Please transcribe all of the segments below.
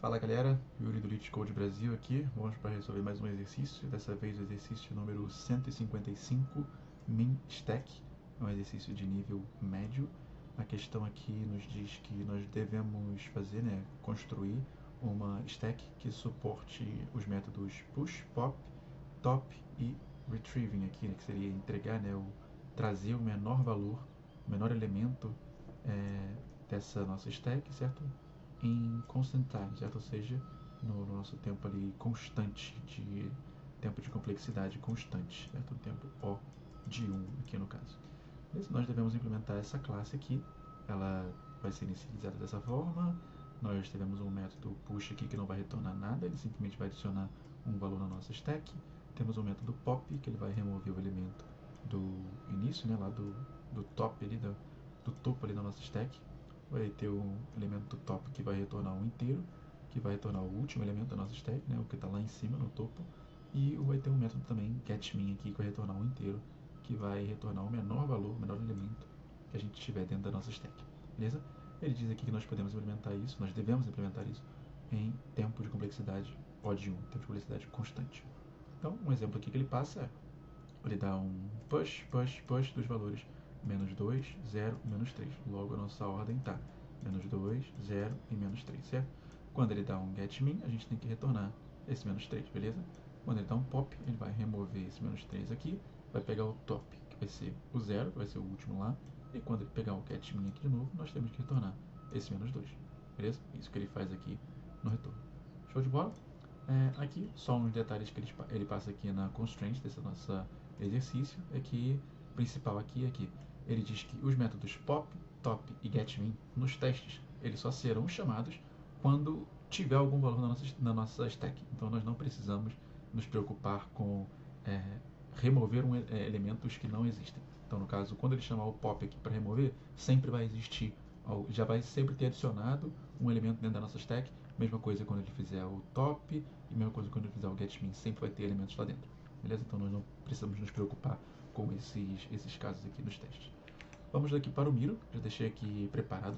Fala galera, Yuri do LeetCode Brasil aqui. Vamos para resolver mais um exercício, dessa vez o exercício número 155, Min Stack. É um exercício de nível médio. A questão aqui nos diz que nós devemos fazer, construir uma stack que suporte os métodos push, pop, top e retrieving aqui, que seria entregar, trazer o menor valor, o menor elemento dessa nossa stack, certo? Em constant time, certo? Ou seja, no nosso tempo ali constante, de tempo de complexidade constante, certo? O tempo O de 1 aqui no caso. Nós devemos implementar essa classe aqui, ela vai ser inicializada dessa forma. Nós teremos um método push aqui que não vai retornar nada, ele simplesmente vai adicionar um valor na nossa stack. Temos um método pop, que ele vai remover o elemento do início, lá do top ali, do topo ali da nossa stack. Vai ter um elemento do top que vai retornar um inteiro, que vai retornar o último elemento da nossa stack, o que está lá em cima no topo. E vai ter um método também getMin aqui que vai retornar um inteiro, que vai retornar o menor valor, o menor elemento que a gente tiver dentro da nossa stack, beleza? Ele diz aqui que nós podemos implementar isso, nós devemos implementar isso em tempo de complexidade O de 1, tempo de complexidade constante. Então, um exemplo aqui que ele passa é, ele dá um push dos valores menos 2, 0 e menos 3. Logo a nossa ordem está menos 2, 0 e menos 3, certo? Quando ele dá um getMin, a gente tem que retornar esse menos 3, beleza? Quando ele dá um pop, ele vai remover esse menos 3 aqui, vai pegar o top, que vai ser o 0, que vai ser o último lá, e quando ele pegar o getMin aqui de novo, nós temos que retornar esse menos 2, beleza? Isso que ele faz aqui no retorno. Show de bola? Aqui, só uns detalhes que ele passa aqui na constraint desse nosso exercício, é que o principal aqui é que ele diz que os métodos pop, top e getMin nos testes, eles só serão chamados quando tiver algum valor na nossa stack. Então nós não precisamos nos preocupar com remover elementos que não existem. Então no caso, quando ele chamar o pop aqui para remover, sempre vai existir, já vai sempre ter adicionado um elemento dentro da nossa stack. Mesma coisa quando ele fizer o top e mesma coisa quando ele fizer o getMin, sempre vai ter elementos lá dentro, beleza? Então nós não precisamos nos preocupar com esses casos aqui nos testes. Vamos daqui para o Miro, já deixei aqui preparado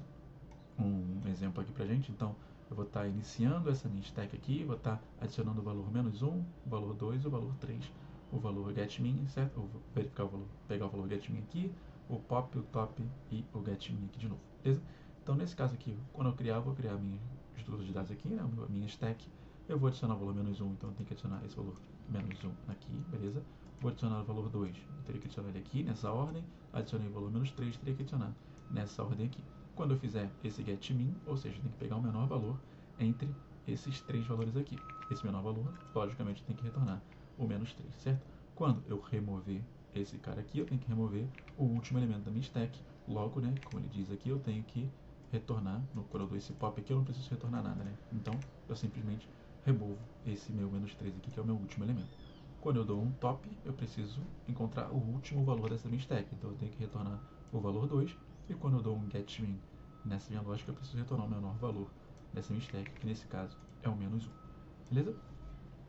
um exemplo aqui pra gente. Então eu vou estar iniciando essa minha stack aqui, vou estar adicionando o valor menos 1, o valor 2, o valor 3, o valor getMin, certo? Eu vou verificar o valor, pegar o valor getMin aqui, o pop, o top e o getMin aqui de novo, beleza? Então nesse caso aqui, quando eu vou criar a minha estrutura de dados aqui, a minha stack. Eu vou adicionar o valor menos 1, então eu tenho que adicionar esse valor menos 1 aqui, beleza? Vou adicionar o valor 2, eu teria que adicionar ele aqui nessa ordem. Adicionei o valor menos 3, teria que adicionar nessa ordem aqui. Quando eu fizer esse getMin, ou seja, eu tenho que pegar o menor valor entre esses três valores aqui. Esse menor valor, logicamente, tem que retornar o menos 3, certo? Quando eu remover esse cara aqui, eu tenho que remover o último elemento da minha stack. Logo, como ele diz aqui, eu tenho que retornar, quando eu dou esse pop aqui, eu não preciso retornar nada, Então, eu simplesmente removo esse meu menos 3 aqui, que é o meu último elemento. Quando eu dou um top, eu preciso encontrar o último valor dessa minha stack. Então, eu tenho que retornar o valor 2. E quando eu dou um getMin nessa minha lógica, eu preciso retornar o menor valor dessa minha stack, que nesse caso é o menos 1. Beleza?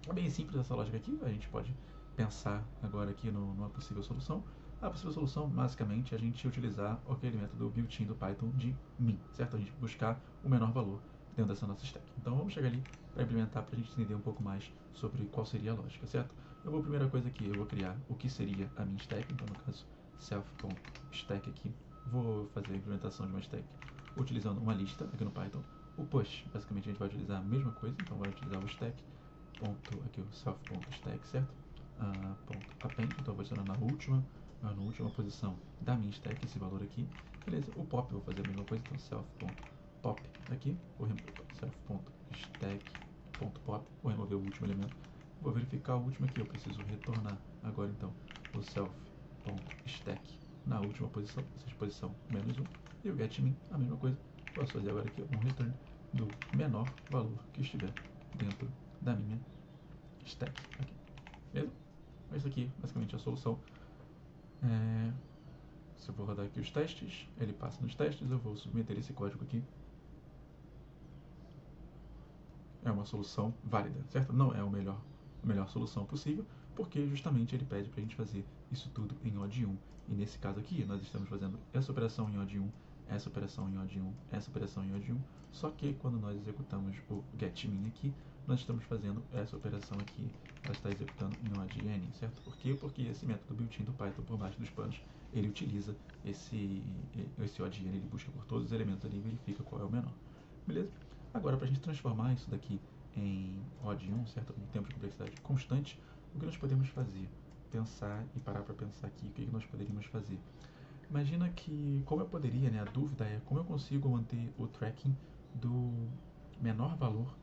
É bem simples essa lógica aqui. A gente pode pensar agora aqui numa possível solução. A possível solução, basicamente, é a gente utilizar aquele método built-in do Python de min, certo? A gente buscar o menor valor dentro dessa nossa stack. Então vamos chegar ali para implementar, para a gente entender um pouco mais sobre qual seria a lógica, certo? Eu vou, primeira coisa aqui, eu vou criar o que seria a minha stack. Então no caso, self.stack aqui. Vou fazer a implementação de uma stack utilizando uma lista aqui no Python. O push, basicamente a gente vai utilizar a mesma coisa, então vai utilizar o stack, aqui o self.stack, certo? Append, então eu vou adicionar na última posição da minha stack esse valor aqui, beleza? O pop eu vou fazer a mesma coisa, então self.pop aqui, vou remover self.stack.pop, vou remover o último elemento, vou verificar o último aqui, eu preciso retornar agora então o self.stack na última posição, essa posição menos 1, e o getMin, a mesma coisa. Posso fazer agora aqui um return do menor valor que estiver dentro da minha stack aqui, beleza? Isso aqui basicamente é a solução. Se eu vou rodar aqui os testes, ele passa nos testes, eu vou submeter esse código aqui. É uma solução válida, certo? Não é a melhor solução possível, porque justamente ele pede para a gente fazer isso tudo em O de 1. E nesse caso aqui, nós estamos fazendo essa operação em O de 1, essa operação em O de 1, essa operação em O de 1, só que quando nós executamos o getMin aqui, nós estamos fazendo essa operação aqui, ela está executando em ODN, certo? Por quê? Porque esse método built-in do Python por baixo dos panos, ele utiliza esse ODN, ele busca por todos os elementos ali e verifica qual é o menor, beleza? Agora, para a gente transformar isso daqui em OD1, certo? Um tempo de complexidade constante, o que nós podemos fazer? Pensar e parar para pensar aqui o que nós poderíamos fazer. Imagina que, como eu poderia, né? A dúvida é como eu consigo manter o tracking do menor valor,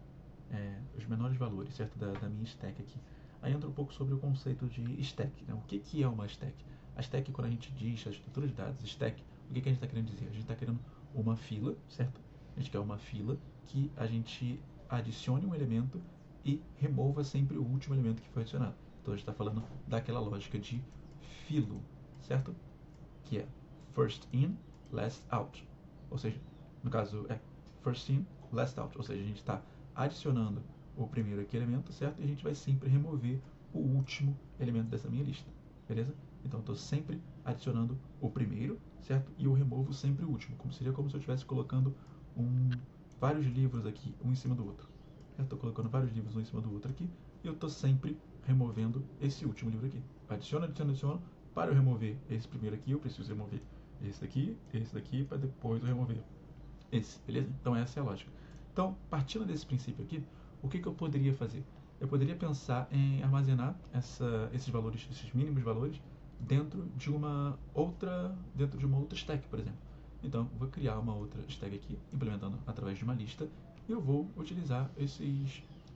os menores valores, certo? Da minha stack aqui. Aí entra um pouco sobre o conceito de stack, né? O que é uma stack? A stack, quando a gente diz a estrutura de dados, stack, o que a gente está querendo dizer? A gente está querendo uma fila, certo? A gente quer uma fila que a gente adicione um elemento e remova sempre o último elemento que foi adicionado. Então a gente está falando daquela lógica de filo, certo? Que é first in, last out. Ou seja, no caso é first in, last out. Ou seja, a gente está adicionando o primeiro aqui elemento, certo? E a gente vai sempre remover o último elemento dessa minha lista, beleza? Então, estou sempre adicionando o primeiro, certo? E eu removo sempre o último, seria como se eu estivesse colocando vários livros aqui, um em cima do outro. Estou colocando vários livros um em cima do outro aqui, e eu estou sempre removendo esse último livro aqui. Adiciono, para eu remover esse primeiro aqui, eu preciso remover esse daqui, para depois eu remover esse, beleza? Então essa é a lógica. Então, partindo desse princípio aqui, o que eu poderia fazer? Eu poderia pensar em armazenar esses valores, esses mínimos valores, dentro de uma outra stack, por exemplo. Então, eu vou criar uma outra stack aqui, implementando através de uma lista, e eu vou utilizar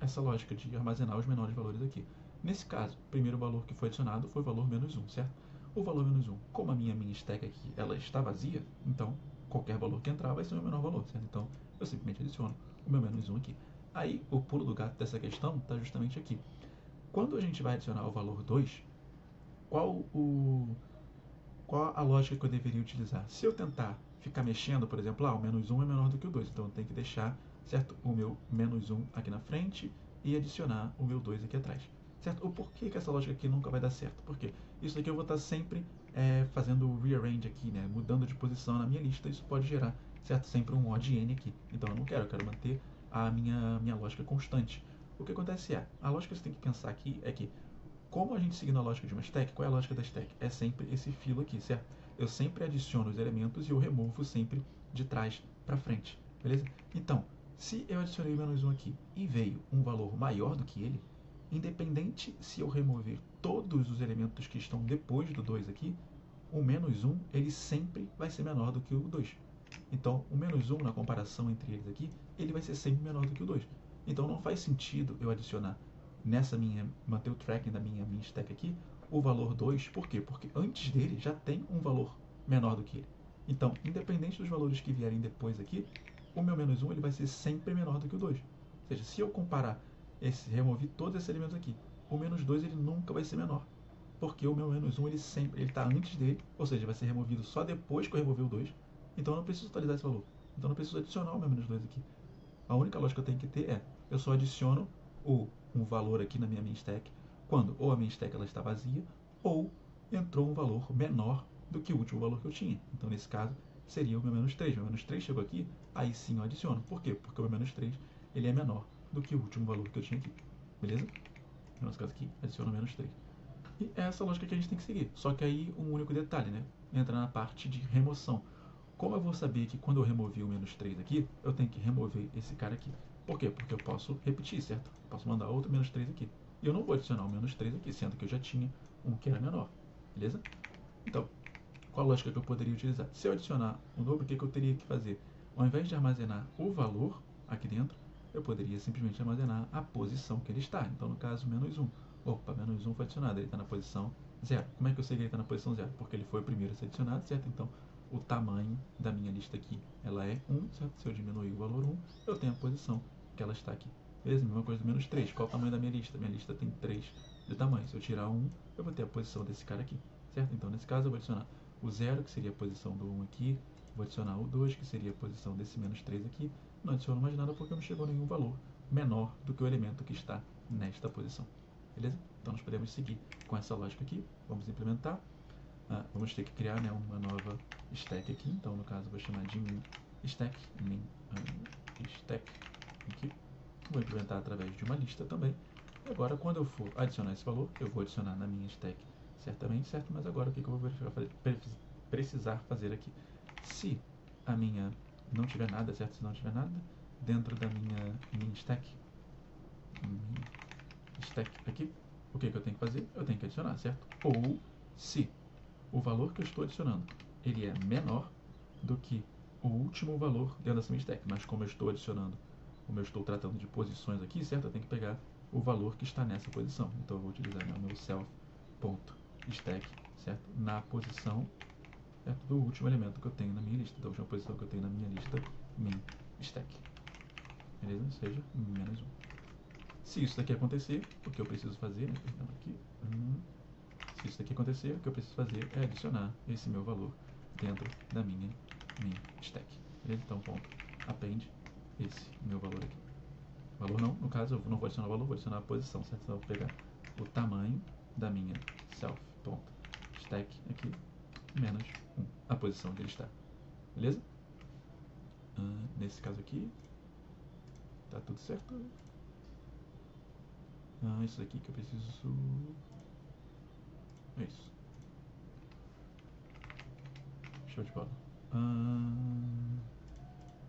essa lógica de armazenar os menores valores aqui. Nesse caso, o primeiro valor que foi adicionado foi o valor -1, certo? O valor -1, como a minha stack aqui ela está vazia, então qualquer valor que entrar vai ser o meu menor valor, certo? Então, eu simplesmente adiciono o meu -1 aqui. Aí, o pulo do gato dessa questão está justamente aqui. Quando a gente vai adicionar o valor 2, qual a lógica que eu deveria utilizar? Se eu tentar ficar mexendo, por exemplo, o -1 é menor do que o 2, então eu tenho que deixar, certo, o meu -1 aqui na frente e adicionar o meu 2 aqui atrás, certo? O porquê que essa lógica aqui nunca vai dar certo? Porque isso aqui eu vou estar sempre fazendo rearrange aqui, né, mudando de posição na minha lista, isso pode gerar, certo, sempre um ODN aqui. Então eu não quero, eu quero manter a minha lógica constante. O que acontece a lógica que você tem que pensar aqui é que, como a gente seguindo a lógica de uma stack, qual é a lógica da stack? É sempre esse filo aqui, certo? Eu sempre adiciono os elementos e eu removo sempre de trás para frente, beleza? Então, se eu adicionei o -1 aqui e veio um valor maior do que ele, independente se eu remover todos os elementos que estão depois do 2 aqui, o -1 ele sempre vai ser menor do que o 2. Então, o -1 na comparação entre eles aqui, ele vai ser sempre menor do que o 2. Então, não faz sentido eu adicionar manter o tracking da minha stack aqui, o valor 2, por quê? Porque antes dele já tem um valor menor do que ele. Então, independente dos valores que vierem depois aqui, o meu -1 ele vai ser sempre menor do que o 2. Ou seja, se eu comparar remover todos esses elementos aqui, o -2 ele nunca vai ser menor, porque o meu -1 ele está antes dele, ou seja, vai ser removido só depois que eu remover o 2, então eu não preciso atualizar esse valor, então eu não preciso adicionar o meu -2 aqui. A única lógica que eu tenho que ter eu só adiciono um valor aqui na minha stack quando ou a minha stack ela está vazia ou entrou um valor menor do que o último valor que eu tinha. Então, nesse caso, seria o meu -3. O meu -3 chegou aqui, aí sim eu adiciono. Por quê? Porque o meu -3 ele é menor do que o último valor que eu tinha aqui. Beleza? No nosso caso aqui, adiciono o -3. E é essa lógica que a gente tem que seguir. Só que aí um único detalhe, né? Entra na parte de remoção. Como eu vou saber que quando eu removi o -3 aqui, eu tenho que remover esse cara aqui? Por quê? Porque eu posso repetir, certo? Posso mandar outro -3 aqui. E eu não vou adicionar o -3 aqui, sendo que eu já tinha um que era menor. Beleza? Então, qual a lógica que eu poderia utilizar? Se eu adicionar um novo, o que eu teria que fazer? Ao invés de armazenar o valor aqui dentro, eu poderia simplesmente armazenar a posição que ele está. Então, no caso, -1. Opa, -1 foi adicionado, ele está na posição 0. Como é que eu sei que ele está na posição 0? Porque ele foi o primeiro a ser adicionado, certo? Então, o tamanho da minha lista aqui, ela é 1, certo? Se eu diminuir o valor 1, eu tenho a posição que ela está aqui. Beleza? Mesma coisa do -3. Qual o tamanho da minha lista? Minha lista tem 3 de tamanho. Se eu tirar 1, eu vou ter a posição desse cara aqui, certo? Então, nesse caso, eu vou adicionar o 0, que seria a posição do 1 aqui. Vou adicionar o 2, que seria a posição desse -3 aqui. Não adiciono mais nada porque não chegou nenhum valor menor do que o elemento que está nesta posição. Beleza? Então, nós podemos seguir com essa lógica aqui. Vamos implementar. Vamos ter que criar, né, uma nova stack aqui. Então, no caso, eu vou chamar de min stack aqui. vou implementar através de uma lista também. E agora, quando eu for adicionar esse valor, eu vou adicionar na minha stack certamente, certo? Mas agora o que eu vou precisar fazer aqui? Se a minha não tiver nada, certo? Se não tiver nada, dentro da minha stack aqui, o que eu tenho que fazer? Eu tenho que adicionar, certo? Ou se o valor que eu estou adicionando, ele é menor do que o último valor dentro dessa minha stack, mas como eu estou adicionando, como eu estou tratando de posições aqui, certo? Eu tenho que pegar o valor que está nessa posição. Então eu vou utilizar o meu self.stack, certo? Na posição, certo? Do último elemento que eu tenho na minha lista, da última posição que eu tenho na minha lista, min stack. Beleza? Ou seja, -1. Se isso daqui acontecer, o que eu preciso fazer, né? Perdão, aqui. Se isso daqui acontecer, o que eu preciso fazer é adicionar esse meu valor dentro da minha min stack. Beleza? Então, ponto append esse meu valor aqui. Valor não, no caso eu não vou adicionar o valor, vou adicionar a posição, certo? Então eu vou pegar o tamanho da minha self.stack aqui, menos 1, a posição que ele está. Beleza? Nesse caso aqui, tá tudo certo. Isso aqui que eu preciso... É isso. Show de bola.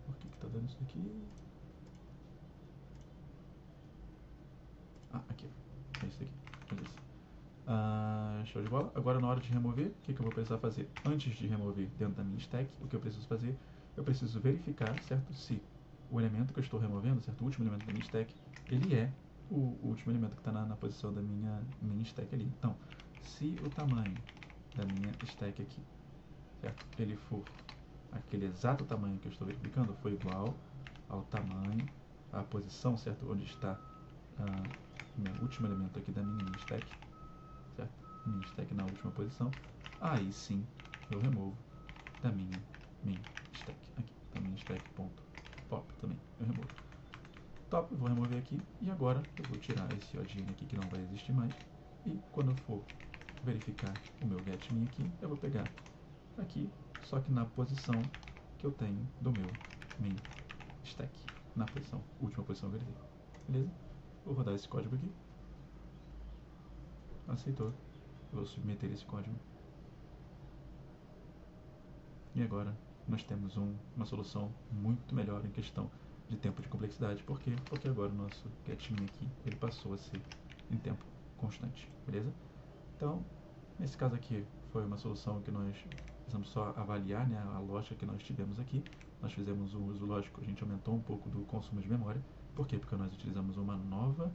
Por que tá dando isso daqui? Aqui. É isso aqui. Beleza. Show de bola. Agora na hora de remover, o que eu vou precisar fazer? Antes de remover dentro da minha stack, o que eu preciso fazer? Eu preciso verificar, certo? Se o elemento que eu estou removendo, certo? O último elemento da minha stack, ele é o último elemento que está na posição da minha stack ali. Então, se o tamanho da minha stack aqui, certo? Ele for aquele exato tamanho que eu estou verificando, foi igual ao tamanho, à posição, certo? Onde está o meu último elemento aqui da minha stack, certo? Minha stack na última posição. Aí sim eu removo da minha stack aqui, da minha stack.pop também eu removo. Top, eu vou remover aqui e agora eu vou tirar esse OGN aqui que não vai existir mais. E quando eu for verificar o meu getMin aqui, eu vou pegar aqui, só que na posição que eu tenho do meu min stack, na posição, última posição que eu verifiquei. Beleza? Vou rodar esse código aqui. Aceitou. Vou submeter esse código. E agora nós temos uma solução muito melhor em questão de tempo de complexidade. Por quê? Porque agora o nosso getMin aqui, ele passou a ser em tempo constante. Beleza? Então, nesse caso aqui, foi uma solução que nós precisamos só avaliar, né, a lógica que nós tivemos aqui. Nós fizemos um uso lógico, a gente aumentou um pouco do consumo de memória. Por quê? Porque nós utilizamos uma nova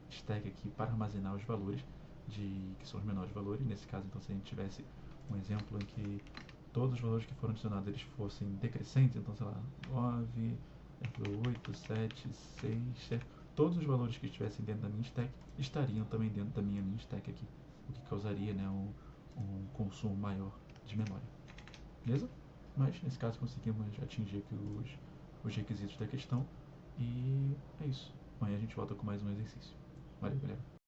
stack aqui para armazenar os valores que são os menores valores. Nesse caso, então, se a gente tivesse um exemplo em que todos os valores que foram adicionados eles fossem decrescentes, então, sei lá, 9, 8, 7, 6, 7, todos os valores que estivessem dentro da minha stack estariam também dentro da minha stack aqui, o que causaria, né, um consumo maior de memória. Beleza? Mas nesse caso conseguimos atingir aqui os requisitos da questão e é isso. Amanhã a gente volta com mais um exercício. Valeu, galera.